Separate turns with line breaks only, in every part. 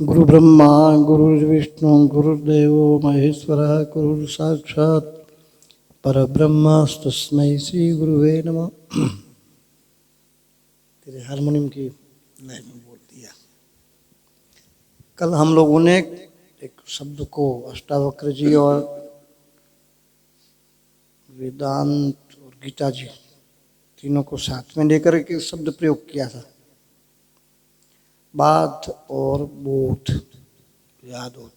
गुरु ब्रह्मा गुरुर्विष्णु गुरुर्देव महेश्वरः गुरु साक्षात् परब्रह्मस्तस्मै श्री गुरुवे नमः। तेरे हारमोनियम की लय में बोल दिया। कल हम लोगों ने एक शब्द को अष्टावक्र जी और वेदांत और गीता जी तीनों को साथ में लेकर के शब्द प्रयोग किया था, बाध और बोध। याद हो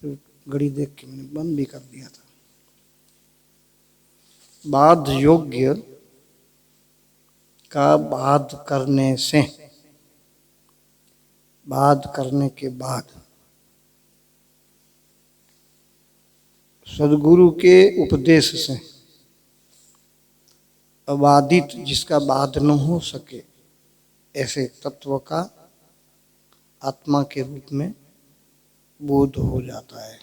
तो घड़ी देख के मैंने बंद भी कर दिया था। बाध योग्य का बाध करने से, बाध करने के बाद सदगुरु के उपदेश से अबाधित जिसका बाध न हो सके ऐसे तत्व का आत्मा के रूप में बोध हो जाता है।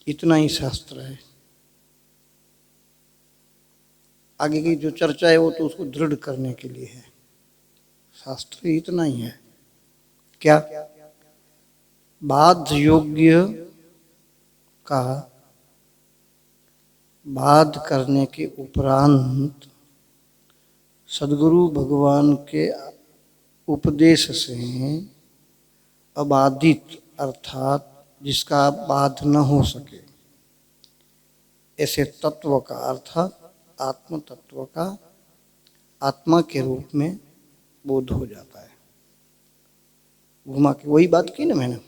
इतना ही शास्त्र है। आगे की जो चर्चा है वो तो उसको दृढ़ करने के लिए है। शास्त्र इतना ही है। क्या? बाध योग्य का बाध करने के उपरांत सद्गुरु भगवान के उपदेश से अबाधित अर्थात जिसका बाध न हो सके ऐसे तत्व का अर्थात आत्म तत्व का आत्मा के रूप में बोध हो जाता है। घुमा के वही बात की ना मैंने।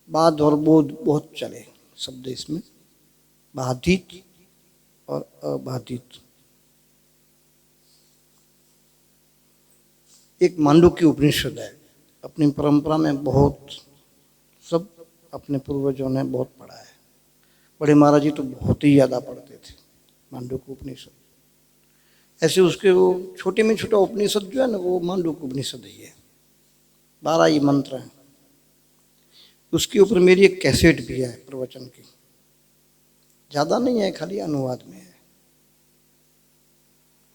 बाध और बोध बहुत चले शब्द इसमें, बाधित और अबाधित। एक मांडुक्य उपनिषद है, अपनी परंपरा में बहुत सब अपने पूर्वजों ने बहुत पढ़ा है। बड़े महाराज जी तो बहुत ही ज़्यादा पढ़ते थे मांडुक्य उपनिषद। ऐसे उसके वो छोटे में छोटा उपनिषद जो है ना वो मांडुक्य उपनिषद ही है। 12 ही मंत्र हैं। उसके ऊपर मेरी एक कैसेट भी है प्रवचन की, ज़्यादा नहीं है, खाली अनुवाद में है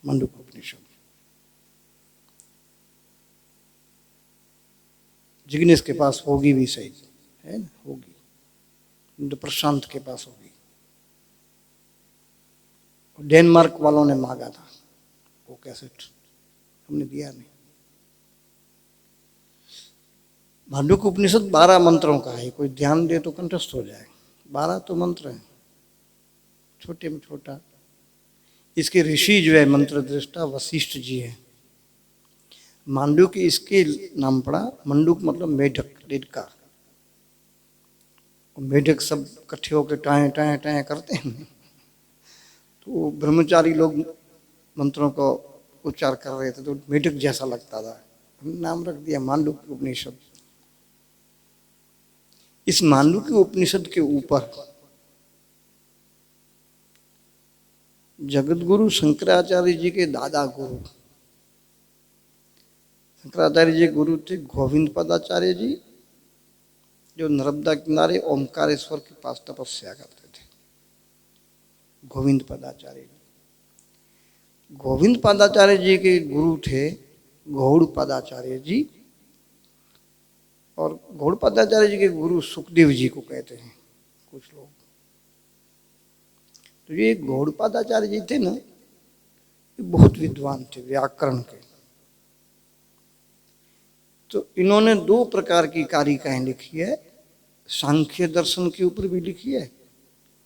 मांडुक्य उपनिषद। जिग्नेश के पास होगी भी, सही है ना, होगी तो प्रशांत के पास होगी। डेनमार्क वालों ने मांगा था वो कैसेट, हमने दिया नहीं। मांडुक्य उपनिषद 12 मंत्रों का है। कोई ध्यान दे तो कंठस्थ हो जाए। 12 तो मंत्र हैं, छोटे में छोटा। इसके ऋषि जो है मंत्र दृष्टा वशिष्ठ जी है। मांडुक्य इसके नाम पड़ा। मंडूक मतलब मेढक, डेढ़का। मेढक सब इकट्ठे होकर टाएं टाएं टाएं करते हैं, तो ब्रह्मचारी लोग मंत्रों को उच्चार कर रहे थे तो मेढक जैसा लगता था, नाम रख दिया मांडुक्य उपनिषद। इस मांडुक्य उपनिषद के ऊपर जगत गुरु शंकराचार्य जी के दादा गुरु, शंकराचार्य जी गुरु थे गोविंद पदाचार्य जी, जो नर्मदा किनारे ओमकारेश्वर के पास तपस्या करते थे। गोविंद पदाचार्य जी, गोविंद पदाचार्य जी के गुरु थे गौड़ पदाचार्य जी, और गौड़ पदाचार्य जी के गुरु सुखदेव जी को कहते हैं कुछ लोग। तो ये गौड़ पदाचार्य जी थे ना, ये बहुत विद्वान थे व्याकरण के। तो इन्होंने 2 प्रकार की कारिकाएं लिखी है। सांख्य दर्शन के ऊपर भी लिखी है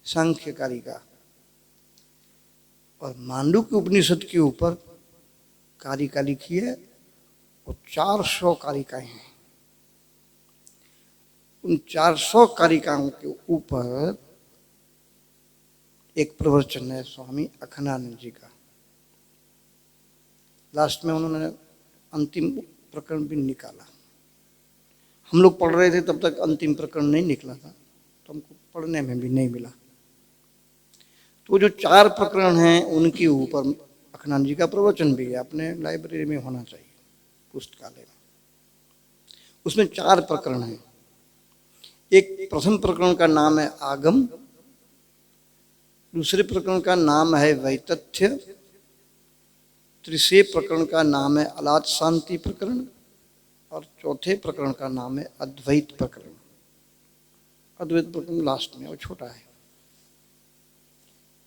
सांख्य कारिका, और मांडुक्य उपनिषद के ऊपर कारिका लिखी है, और 400 कारिकाएं हैं। उन 400 कारिकाओं के ऊपर एक प्रवचन है स्वामी अखंडानंद जी का। लास्ट में उन्होंने अंतिम प्रकरण भी निकाला। हम लोग पढ़ रहे थे तब तक अंतिम प्रकरण नहीं निकला था, तो हमको पढ़ने में भी नहीं मिला। तो जो 4 प्रकरण हैं उनके ऊपर अखंडानंद जी का प्रवचन भी है। अपने लाइब्रेरी में होना चाहिए, पुस्तकालय में। उसमें 4 प्रकरण हैं। एक प्रथम प्रकरण का नाम है आगम, दूसरे प्रकरण का नाम है वैतथ्य, तीसरे प्रकरण का नाम है अलाद शांति प्रकरण और चौथे प्रकरण का नाम है अद्वैत प्रकरण। अद्वैत प्रकरण लास्ट में और छोटा है।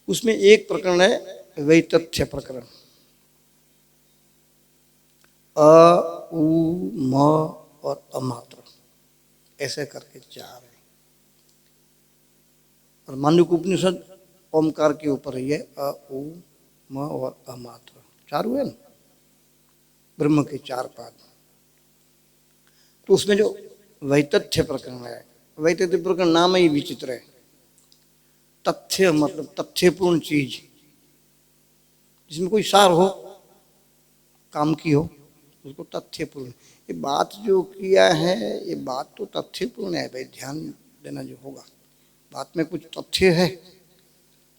उसमें एक प्रकरण है वैतथ्य प्रकरण। अ, उ, म और अमात्र ऐसे करके 4 है। और मांडुक्य उपनिषद ओमकार के ऊपर ही है, अ, उ, म और अमात्र 4 हुए ना, ब्रह्म के 4 पाद। तो उसमें जो वैतथ्य प्रकरण है, वैतथ्य प्रकरण नाम ही विचित्र है। तथ्य मतलब तथ्यपूर्ण चीज जिसमें कोई सार हो, काम की हो, उसको तथ्यपूर्ण। ये बात जो किया है ये बात तो तथ्यपूर्ण है भाई, ध्यान देना जो होगा। बात में कुछ तथ्य है,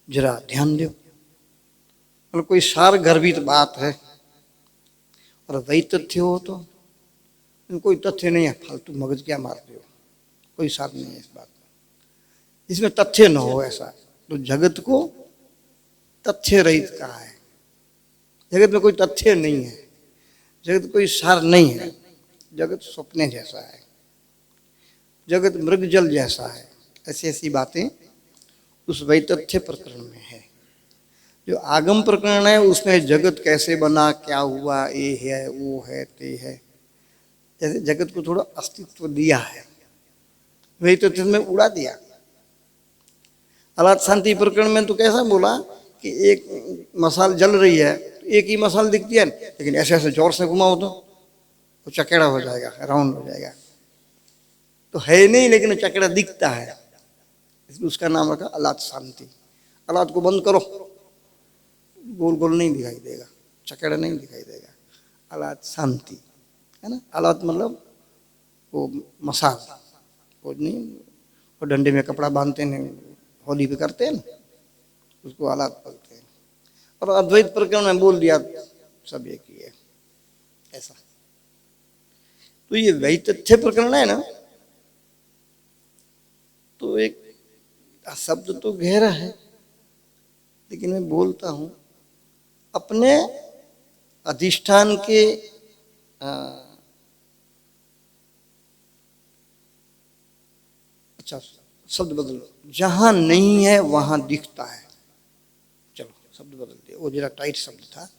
जरा ध्यान दो। मतलब कोई सार गर्भित बात है। और वही तथ्य हो तो कोई तथ्य नहीं है, फालतू मगज क्या मारते हो, कोई सार नहीं है इस बात में। इसमें तथ्य न हो ऐसा तो जगत को तथ्य रहित कहा है। जगत में कोई तथ्य नहीं है, जगत कोई सार नहीं है। जगत सपने जैसा है, जगत मृग जल जैसा है। ऐसी ऐसी बातें उस वैतथ्य प्रकरण में है। जो आगम प्रकरण है उसमें जगत कैसे बना, क्या हुआ, ये है वो है ते है, जैसे जगत को थोड़ा अस्तित्व दिया है, वैतथ्य में उड़ा दिया। अलाद शांति प्रकरण में तो कैसा बोला कि एक मसाल जल रही है, एक ही मसाल दिखती है, लेकिन ऐसे ऐसे जोर से घुमाओ तो वो चकेड़ा हो जाएगा, राउंड हो जाएगा। तो है नहीं लेकिन चकेड़ा दिखता है, इसलिए उसका नाम रखा अलाद शांति। अलाद को बंद करो, गोल गोल नहीं दिखाई देगा, चकेड़ा नहीं दिखाई देगा, अलाद शांति है ना। अलाद मतलब वो मसाल, वो नहीं वो डंडे में कपड़ा बांधते हैं, होली पे करते हैं ना, उसको अलाद बोलते हैं। और अद्वैत प्रकरण में बोल दिया सब एक ही है ऐसा। तो ये वैतथ्य प्रकरण है ना, तो एक शब्द तो गहरा है, लेकिन मैं बोलता हूं अपने अधिष्ठान के अच्छा शब्द बदलो, जहां नहीं है वहां दिखता है। चलो शब्द बदल दिया, वो जरा टाइट शब्द था।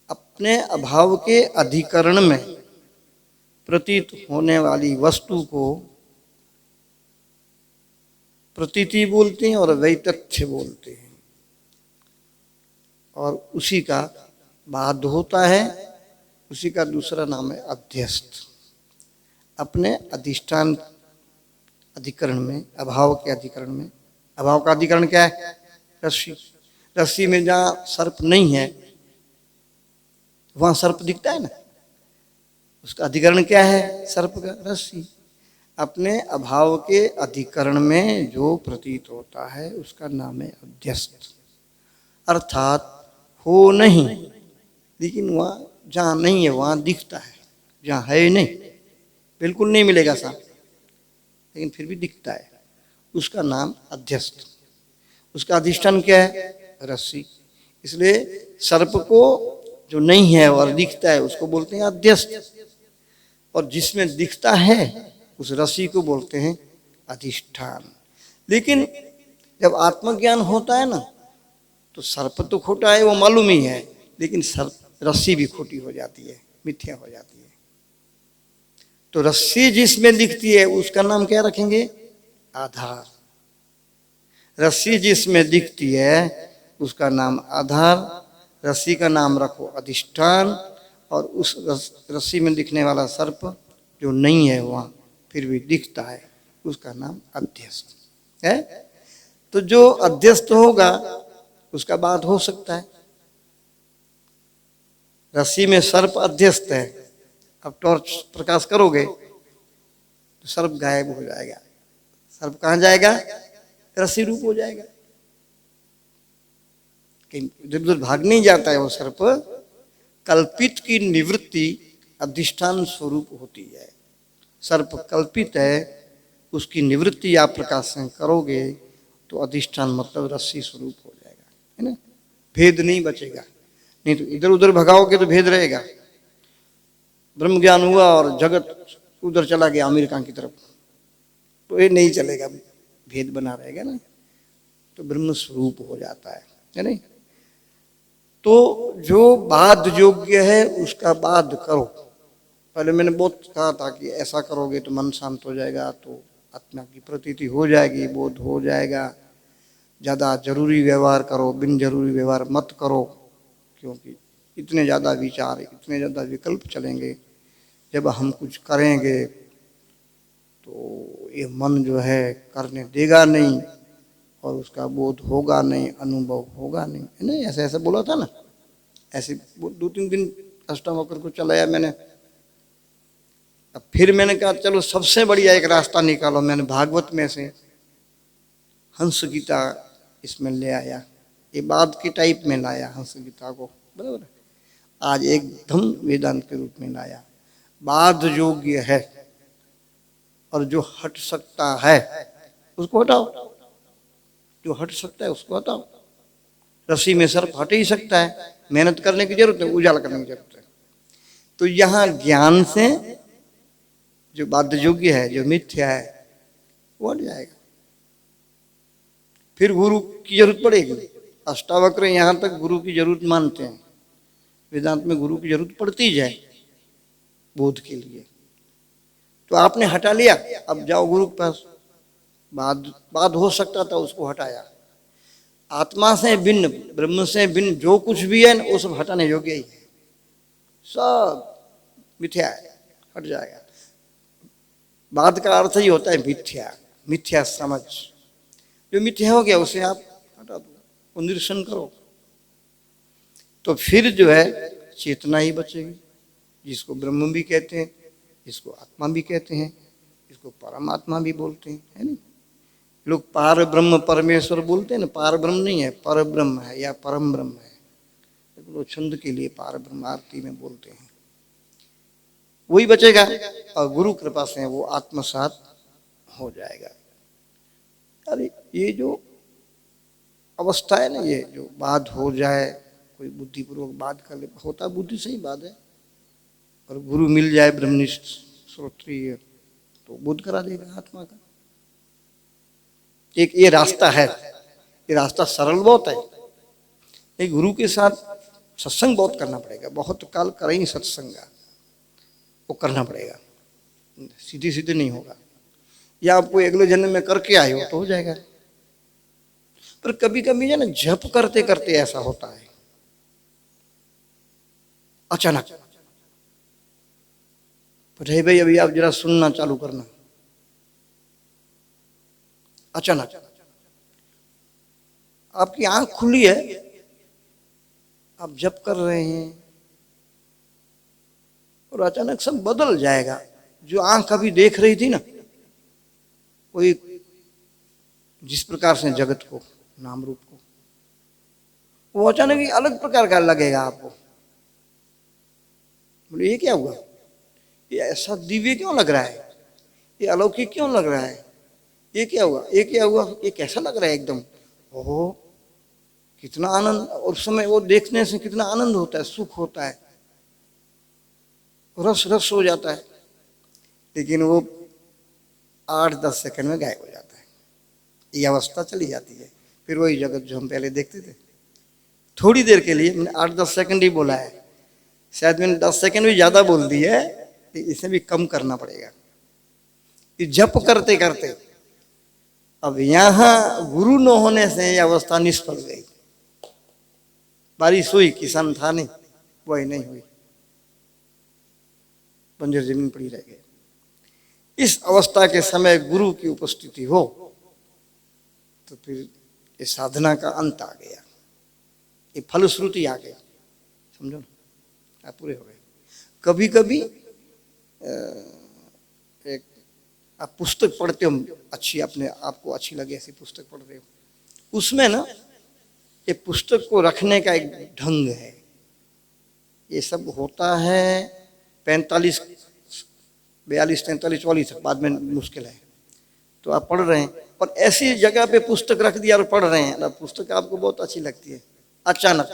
अपने अभाव के अधिकरण में प्रतीत होने वाली वस्तु को प्रतीति बोलते हैं और वैतथ्य बोलते हैं। और उसी का बाद होता है, उसी का दूसरा नाम है अध्यस्त। अपने अधिष्ठान अधिकरण में, अभाव के अधिकरण में, अभाव का अधिकरण क्या है? रस्सी। रस्सी में जहाँ सर्प नहीं है वहां सर्प दिखता है ना, उसका अधिकरण क्या है? सर्प का, रस्सी। अपने अभाव के अधिकरण में जो प्रतीत होता है उसका नाम है अध्यस्त। अर्थात हो नहीं, लेकिन वहां जहां नहीं है वहां दिखता है, जहां है नहीं, बिल्कुल नहीं मिलेगा साफ, लेकिन फिर भी दिखता है, उसका नाम अध्यस्त। उसका अधिष्ठान क्या है? रस्सी। इसलिए सर्प को जो नहीं है और दिखता है उसको बोलते हैं अध्यस्त, और जिसमें दिखता है उस रस्सी को बोलते हैं अधिष्ठान। लेकिन जब आत्मज्ञान होता है ना, तो सर्प तो खोटा है वो मालूम ही है, लेकिन सर्प रस्सी भी खोटी हो जाती है, मिथ्या हो जाती है। तो रस्सी जिसमें दिखती है उसका नाम क्या रखेंगे? आधार। रस्सी जिसमें दिखती है उसका नाम आधार, रस्सी का नाम रखो अधिष्ठान, और उस रस्सी में दिखने वाला सर्प जो नहीं है वहां फिर भी दिखता है, उसका नाम अध्यस्त है। तो जो अध्यस्त होगा उसका बाद हो सकता है। रस्सी में सर्प अध्यस्त है, अब टॉर्च प्रकाश करोगे तो सर्प गायब हो जाएगा। सर्प कहां जाएगा? रस्सी रूप हो जाएगा, कहीं इधर उधर भाग नहीं जाता है वो सर्प। कल्पित की निवृत्ति अधिष्ठान स्वरूप होती है। सर्प कल्पित है, उसकी निवृत्ति आप प्रकाश से करोगे तो अधिष्ठान मतलब रस्सी स्वरूप हो जाएगा, है ना। भेद नहीं बचेगा, नहीं तो इधर उधर भगाओगे तो भेद रहेगा। ब्रह्म ज्ञान हुआ और जगत उधर चला गया अमेरिका की तरफ, तो ये नहीं चलेगा, भेद बना रहेगा ना। तो ब्रह्म स्वरूप हो जाता है नहीं। तो जो बाध योग्य है उसका बाध करो। पहले मैंने बहुत कहा था कि ऐसा करोगे तो मन शांत हो जाएगा, तो आत्मा की प्रतीति हो जाएगी, बोध हो जाएगा। ज़्यादा जरूरी व्यवहार करो, बिन जरूरी व्यवहार मत करो, क्योंकि इतने ज़्यादा विचार, इतने ज़्यादा विकल्प चलेंगे। जब हम कुछ करेंगे तो ये मन जो है करने देगा नहीं, और उसका बोध होगा नहीं, अनुभव होगा नहीं, है ना। ऐसे ऐसे बोला था ना, ऐसे 2-3 दिन अष्टावक्र को चलाया मैंने। अब फिर मैंने कहा चलो सबसे बढ़िया एक रास्ता निकालो। मैंने भागवत में से हंस गीता इसमें ले आया, ये बाद की टाइप में लाया हंस गीता को, बराबर। आज एकदम वेदांत के रूप में लाया। बाध योग्य है और जो हट सकता है उसको हटाओ, जो हट सकता है उसको हटाओ। रस्सी में सर्प हट ही सकता है, मेहनत करने की जरूरत है, उजाला करने की जरूरत है। तो यहाँ ज्ञान से जो बाध्य योग्य है, जो मिथ्या है, वो हट जाएगा। फिर गुरु की जरूरत पड़ेगी। अष्टावक्र यहाँ तक गुरु की जरूरत मानते हैं, वेदांत में गुरु की जरूरत पड़ती जाए बोध के लिए। तो आपने हटा लिया, अब जाओ गुरु के पास। बाद हो सकता था उसको हटाया। आत्मा से भिन्न, ब्रह्म से भिन्न जो कुछ भी है वो सब हटाने योग्य ही है, सब मिथ्या है, हट जाएगा। बाद का अर्थ ही होता है मिथ्या, मिथ्या समझ। जो मिथ्या हो गया उसे आप हटा दो, निरीक्षण करो, तो फिर जो है चेतना ही बचेगी, जिसको ब्रह्म भी कहते हैं, इसको आत्मा भी कहते हैं, इसको परमात्मा भी बोलते हैं, है नहीं। लोग पार ब्रह्म परमेश्वर बोलते हैं ना, पार ब्रह्म नहीं है, पर ब्रह्म है या परम ब्रह्म है। लोग छंद के लिए पार ब्रह्म आरती में बोलते हैं, वही बचेगा और गुरु कृपा से वो आत्मसात हो जाएगा। अरे ये जो अवस्था है ना, ये जो बात हो जाए, कोई बुद्धिपूर्वक बात कर ले, होता बुद्धि से ही बात है, और गुरु मिल जाए ब्रह्मनिष्ठ श्रोत्रिय तो बोध करा देगा आत्मा का। एक ये रास्ता है, ये रास्ता सरल बहुत है। एक गुरु के साथ सत्संग बहुत करना पड़ेगा, बहुत काल करें सत्संग वो करना पड़ेगा, सीधी सीधे नहीं होगा। या आपको अगले जन्म में करके आए हो तो हो जाएगा। पर कभी कभी है ना, जप करते करते ऐसा होता है, अचानक पढ़े भाई अभी आप जरा सुनना चालू करना, अचानक आपकी आंख खुली है, आप जप कर रहे हैं और अचानक सब बदल जाएगा। जो आंख अभी देख रही थी ना, वो जिस प्रकार से जगत को, नाम रूप को, वो अचानक ही अलग प्रकार का लगेगा आपको। बोले ये क्या हुआ, ये ऐसा दिव्य क्यों लग रहा है, ये अलौकिक क्यों लग रहा है, ये क्या हुआ, ये क्या हुआ, ये कैसा लग रहा है एकदम। ओहो कितना आनंद, और उस समय वो देखने से कितना आनंद होता है, सुख होता है, रस रस हो जाता है। लेकिन वो 8-10 सेकंड में गायब हो जाता है, ये अवस्था चली जाती है। फिर वही जगत जो हम पहले देखते थे, थोड़ी देर के लिए, मैंने 8-10 सेकंड ही बोला है, शायद मैंने 10 सेकंड भी ज्यादा बोल दी है, इसे भी कम करना पड़ेगा। ये जप करते करते अब यहां गुरु न होने से ये अवस्था निष्फल गई। बारिश हुई, किसान था नहीं, वही नहीं हुई, बंजर जमीन पड़ी रह गई। इस अवस्था के समय गुरु की उपस्थिति हो तो फिर ये साधना का अंत आ गया, ये फलश्रुति आ गई, समझो ना, आप पूरे हो गए। कभी कभी एक आप पुस्तक पढ़ते हो अच्छी, अपने आपको अच्छी लगे ऐसी पुस्तक पढ़ रहे हो, उसमें ना ये पुस्तक को रखने का एक ढंग है। ये सब होता है 45, 42, 43, 44 तक, बाद में मुश्किल है। तो आप पढ़ रहे हैं और ऐसी जगह पे पुस्तक रख दिया और पढ़ रहे हैं, पुस्तक आपको बहुत अच्छी लगती है, अचानक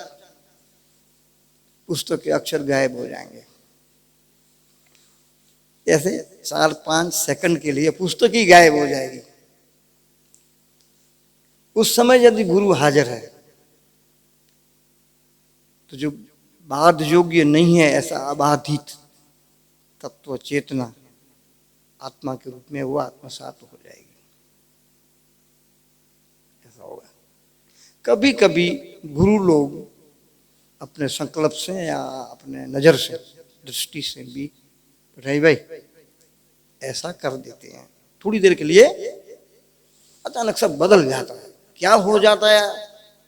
पुस्तक के अक्षर गायब हो जाएंगे। ऐसे 4-5 सेकंड के लिए पुस्तक ही गायब हो जाएगी। उस समय यदि गुरु हाजिर है तो जो बाध योग्य नहीं है ऐसा अबाधित तत्व चेतना आत्मा के रूप में वो आत्मसात हो जाएगी। ऐसा होगा। कभी कभी गुरु लोग अपने संकल्प से या अपने नजर से दृष्टि से भी नहीं भाई ऐसा कर देते हैं, थोड़ी देर के लिए अचानक सब बदल जाता है। क्या हो जाता है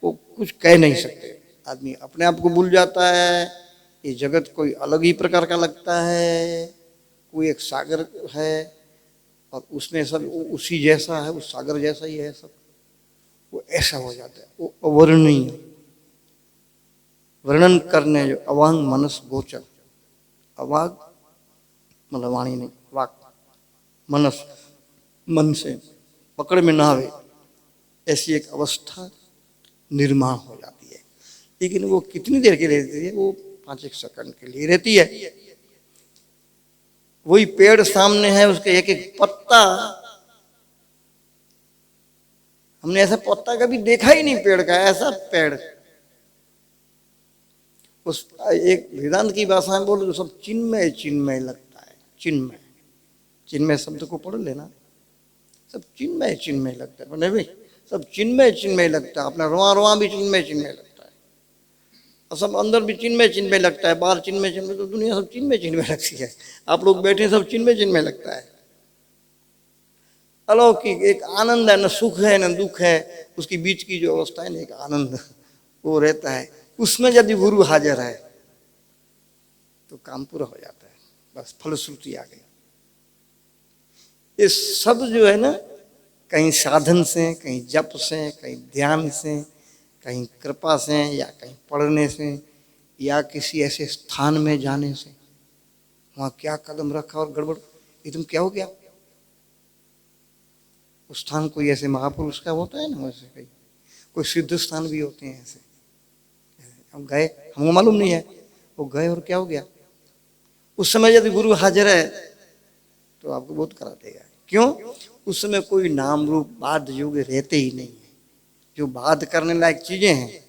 वो कुछ कह नहीं सकते। आदमी अपने आप को भूल जाता है, ये जगत कोई अलग ही प्रकार का लगता है, कोई एक सागर है और उसमें सब उसी जैसा है, उस सागर जैसा ही है सब, वो ऐसा हो जाता है। वो अवर्णनीय, वर्णन करने जो अवांग मनस गोचर, अवाग मतलब वाणी नहीं, वाक, मनस मन से पकड़ में ना आवे ऐसी एक अवस्था निर्माण हो जाती है। लेकिन वो कितनी देर के लिए रहती है? वो 5-1 सेकंड के लिए रहती है। वही पेड़ सामने है, उसके एक एक पत्ता, हमने ऐसा पत्ता कभी देखा ही नहीं पेड़ का, ऐसा पेड़। उस एक वेदांत की भाषा में बोलो तो सब चिन्मय चिन्मय लगता है। चिन्मय, चिन्मय शब्द को पढ़ लेना, सब चिन्मय चिन्मय लगता है। बोले भाई सब चिन्मय चिन्मय लगता है, अपना रोआ रोआ भी चिन्मय चिन्मय लगता है, और सब अंदर भी चिन्मय चिन्मय लगता है, बाहर चिन्मय चिन्मय, तो दुनिया सब चिन्मय चिन्मय लगती है। आप लोग बैठे सब चिन्मय चिन्मय लगता है। अलौकिक एक आनंद है, न सुख है न दुख है, उसकी बीच की जो अवस्था है ना एक आनंद वो रहता है। उसमें यदि गुरु हाजिर है तो काम पूरा हो जाता है, बस फलश्रुति आ गई। ये सब जो है ना कहीं साधन से, कहीं जप से, कहीं ध्यान से, कहीं कृपा से, या कहीं पढ़ने से, या किसी ऐसे स्थान में जाने से, वहाँ क्या कदम रखा और गड़बड़ एकदम क्या हो गया। उस स्थान कोई ऐसे महापुरुष का होता है ना, वैसे कहीं कोई सिद्ध स्थान भी होते हैं ऐसे। हम गए, हमको मालूम नहीं है, वो गए और क्या हो गया। उस समय यदि गुरु हाजिर है तो आपको बहुत करा देगा। क्यों? उस समय कोई नाम रूप बाध योग्य रहते ही नहीं है। जो बाध करने लायक चीजें हैं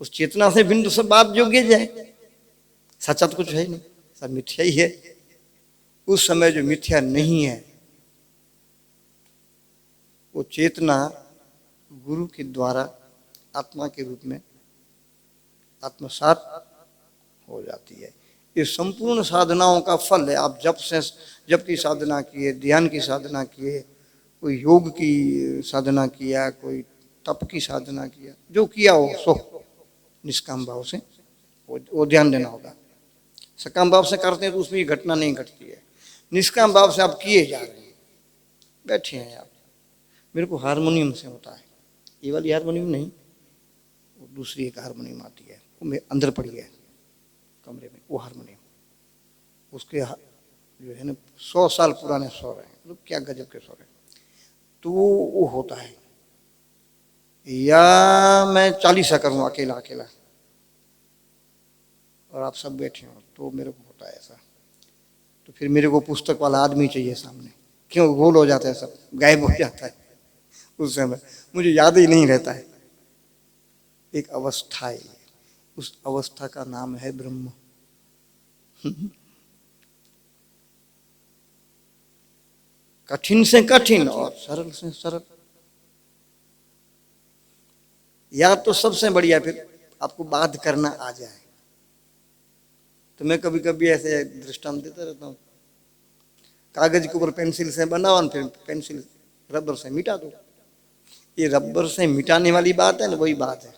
उस चेतना से बिंदु से बाध योग्य जाए, सच्चा तो कुछ है ही नहीं, सब मिथ्या ही है। उस समय जो मिथ्या नहीं है वो चेतना गुरु के द्वारा आत्मा के रूप में आत्मसात हो जाती है। ये संपूर्ण साधनाओं का फल है। आप जप की साधना किए, ध्यान की साधना किए, कोई योग की साधना किया, कोई तप की साधना किया, जो किया हो सो निष्काम भाव से वो ध्यान देना होगा। सकाम भाव से करते हैं तो उसमें ये घटना नहीं घटती है। निष्काम भाव से आप किए जा रहे हैं, बैठे हैं आप। मेरे को हारमोनियम से होता है, ये वाली हारमोनियम नहीं, वो दूसरी एक हारमोनियम आती है, वो मेरे अंदर पड़ी है कमरे में, वो हारमोनियम, उसके जो है ना 100 साल पुराने स्वर हैं, मतलब क्या गजब के स्वर हैं। तो वो होता है। या मैं 40 करूँ अकेला अकेला और आप सब बैठे हो तो मेरे को होता है ऐसा। तो फिर मेरे को पुस्तक वाला आदमी चाहिए सामने, क्यों गोल हो जाता है, सब गायब हो जाता है। उस समय मुझे याद ही नहीं रहता है। एक अवस्था है, उस अवस्था का नाम है ब्रह्म। कठिन से कठिन और सरल से सरल। या तो सबसे बढ़िया फिर आपको बात करना आ जाए। तो मैं कभी कभी ऐसे दृष्टांत देता रहता हूँ, कागज के ऊपर पेंसिल से बनाओ, फिर पेंसिल रबर से मिटा दो। ये रबर से मिटाने वाली बात है ना, वही बात है।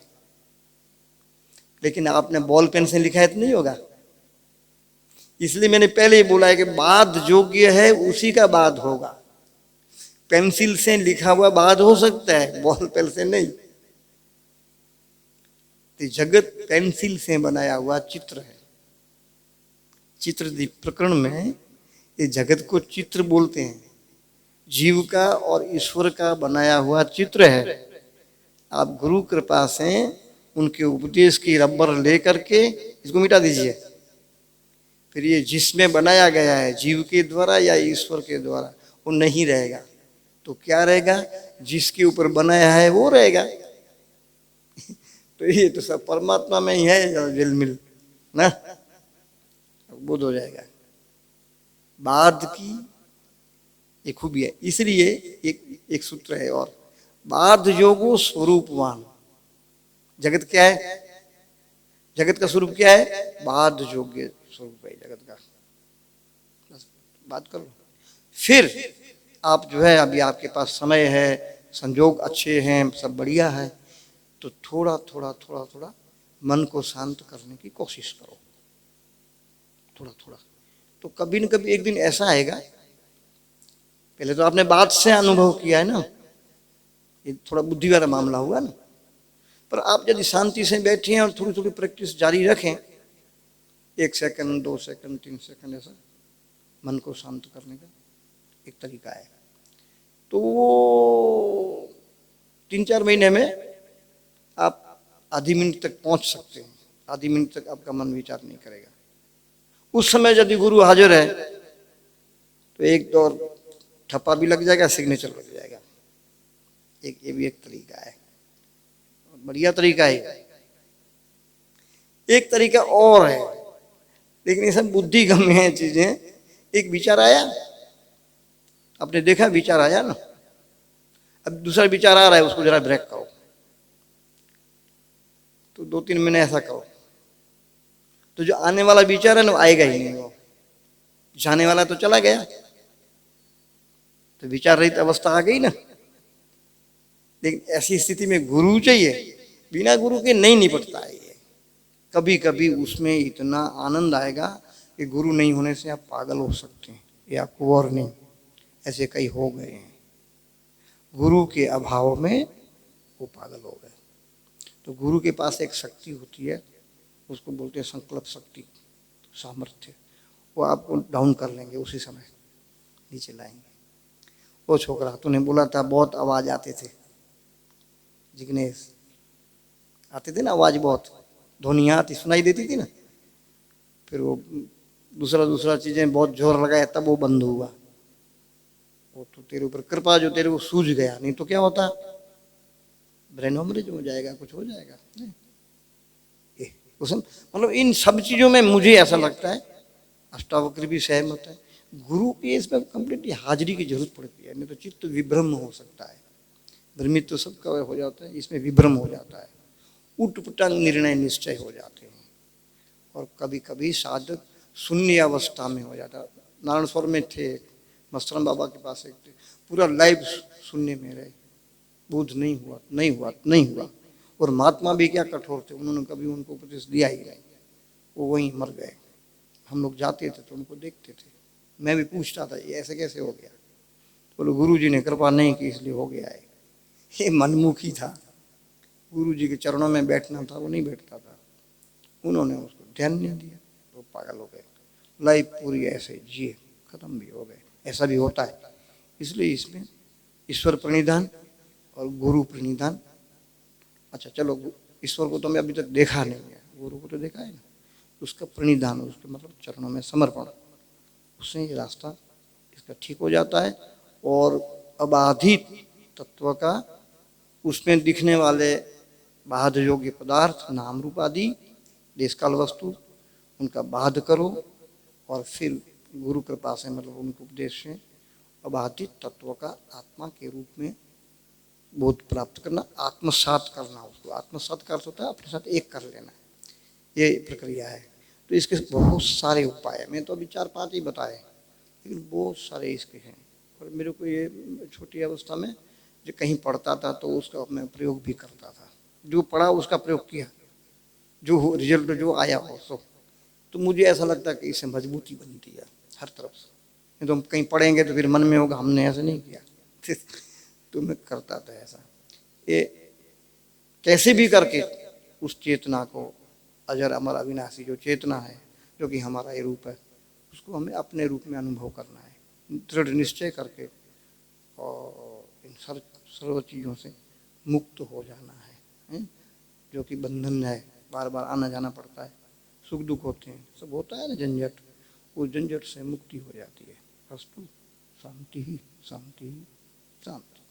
लेकिन आपने बॉल पेन से लिखा है तो नहीं होगा। इसलिए मैंने पहले ही बोला है कि बात योग्य है उसी का बात होगा। पेंसिल से लिखा हुआ बात हो सकता है, बॉल पेन से नहीं। तो जगत पेंसिल से बनाया हुआ चित्र है। चित्र प्रकरण में ये जगत को चित्र बोलते हैं। जीव का और ईश्वर का बनाया हुआ चित्र है। आप गुरु कृपा से उनके उपदेश की रबर ले करके इसको मिटा दीजिए। फिर ये जिसमें बनाया गया है जीव के द्वारा या ईश्वर के द्वारा, वो नहीं रहेगा। तो क्या रहेगा? जिसके ऊपर बनाया है वो रहेगा। तो ये तो सब परमात्मा में ही है झिलमिल ना, बोध हो जाएगा। बाध की एक खूबी है, इसलिए एक सूत्र है और, बाध योगो स्वरूपवान। जगत क्या है? जगत का स्वरूप क्या है? बाध योग्य स्वरूप है जगत का। बस बात कर लो। फिर आप जो है, अभी आपके पास समय है, संजोग अच्छे हैं, सब बढ़िया है, तो थोड़ा थोड़ा थोड़ा थोड़ा मन को शांत करने की कोशिश करो, थोड़ा थोड़ा। तो कभी न कभी एक दिन ऐसा आएगा, पहले तो आपने बात से अनुभव किया है ना, ये थोड़ा बुद्धि वाला मामला हुआ ना, पर आप यदि शांति से बैठे हैं और थोड़ी थोड़ी प्रैक्टिस जारी रखें, 1 सेकंड 2 सेकंड 3 सेकंड ऐसा मन को शांत करने का एक तरीका है, तो वो 3-4 महीने में आप आधी मिनट तक पहुंच सकते हैं। आधी मिनट तक आपका मन विचार नहीं करेगा। उस समय यदि गुरु हाजिर है तो एक दौर ठप्पा भी लग जाएगा, सिग्नेचर लग जाएगा। ये भी एक तरीका है, बढ़िया तरीका है। एक तरीका और है, लेकिन ये सब बुद्धि गम है चीजें। एक विचार आया, आपने देखा विचार आया ना, अब दूसरा विचार आ रहा है, उसको जरा ब्रेक करो, तो 2-3 महीने ऐसा करो, तो जो आने वाला विचार है ना आएगा ही नहीं, वो जाने वाला तो चला गया, तो विचार रहित अवस्था आ गई ना। लेकिन ऐसी स्थिति में गुरु चाहिए, बिना गुरु के नहीं निपटता है ये। कभी कभी उसमें इतना आनंद आएगा कि गुरु नहीं होने से आप पागल हो सकते हैं, या कुंवर नहीं, ऐसे कई हो गए हैं। गुरु के अभाव में वो पागल हो गए। तो गुरु के पास एक शक्ति होती है, उसको बोलते हैं संकल्प शक्ति, सामर्थ्य। वो आपको डाउन कर लेंगे, उसी समय नीचे लाएंगे। वो छोकरा तूने बोला था बहुत आवाज आते थे, जिग्नेश आते थे ना, आवाज बहुत ध्वनियाँ आती सुनाई देती थी ना, फिर वो दूसरा चीजें बहुत जोर लगाया तब वो बंद हुआ। वो तो तेरे ऊपर कृपा, जो तेरे को सूझ गया, नहीं तो क्या होता, ब्रेन हेमरेज हो जाएगा, कुछ हो जाएगा। मतलब इन सब चीजों में मुझे ऐसा लगता है, अष्टावक्र भी सहमत है, गुरु की इसमें कंप्लीटली हाजिरी की जरूरत पड़ती है, नहीं तो चित्त विभ्रम हो सकता है। भ्रमित तो सबका हो जाता है, इसमें विभ्रम हो जाता है, उटपटांग निर्णय निश्चय हो जाते हैं, और कभी कभी साधक शून्य अवस्था में हो जाता है। नारायण स्वर में थे, मस्तराम बाबा के पास एक थे, पूरा लाइफ शून्य में रहे, बोध नहीं हुआ नहीं हुआ नहीं हुआ। और महात्मा भी क्या कठोर थे, उन्होंने कभी उनको उपदेश दिया ही नहीं, वो वहीं मर गए। हम लोग जाते थे तो उनको देखते थे, मैं भी पूछता था ये ऐसे कैसे हो गया, बोलो गुरु जी ने कृपा नहीं की इसलिए हो गया है। ये मनमुखी था, गुरु जी के चरणों में बैठना था, वो नहीं बैठता था, उन्होंने उसको ध्यान नहीं दिया, तो पागल हो गए। लाइफ पूरी ऐसे जिए, खत्म भी हो गए। ऐसा भी होता है, इसलिए इसमें ईश्वर प्रणिधान और गुरु प्रणिधान। अच्छा चलो, ईश्वर को तो हमें अभी तक देखा नहीं है, गुरु को तो देखा है ना, उसका प्रणिधान, उसके मतलब चरणों में समर्पण, उससे ये रास्ता इसका ठीक हो जाता है। और अबाधित तत्व का, उसमें दिखने वाले बाध योग्य पदार्थ, नाम रूप आदि देश काल वस्तु, उनका बाध करो, और फिर गुरु कृपा से, मतलब उनके उपदेश से अबाधित तत्व का आत्मा के रूप में बोध प्राप्त करना, आत्मसात करना। उसको आत्मसात का अर्थ होता है अपने साथ एक कर लेना, ये प्रक्रिया है। तो इसके बहुत सारे उपाय हैं, मैं तो अभी 4-5 ही बताए, लेकिन बहुत सारे इसके हैं। और मेरे को ये छोटी अवस्था में जो कहीं पढ़ता था तो उसका मैं प्रयोग भी करता था, जो पढ़ा उसका प्रयोग किया, जो रिजल्ट जो आया हो सो, तो मुझे ऐसा लगता है कि इससे मजबूती बनती है हर तरफ से। नहीं तो हम कहीं पढ़ेंगे तो फिर मन में होगा हमने ऐसा नहीं किया तो मैं करता था ऐसा। ये कैसे भी करके उस चेतना को, अजर अमर अविनाशी जो चेतना है, जो कि हमारा ये रूप है, उसको हमें अपने रूप में अनुभव करना है, दृढ़ निश्चय करके, और इन सर्व चीज़ों से मुक्त हो जाना है। जो कि बंधन है, बार बार आना जाना पड़ता है, सुख दुख होते हैं, सब होता है ना झंझट, उस झंझट से मुक्ति हो जाती है। अस्तु शांति ही शांति ही शांति।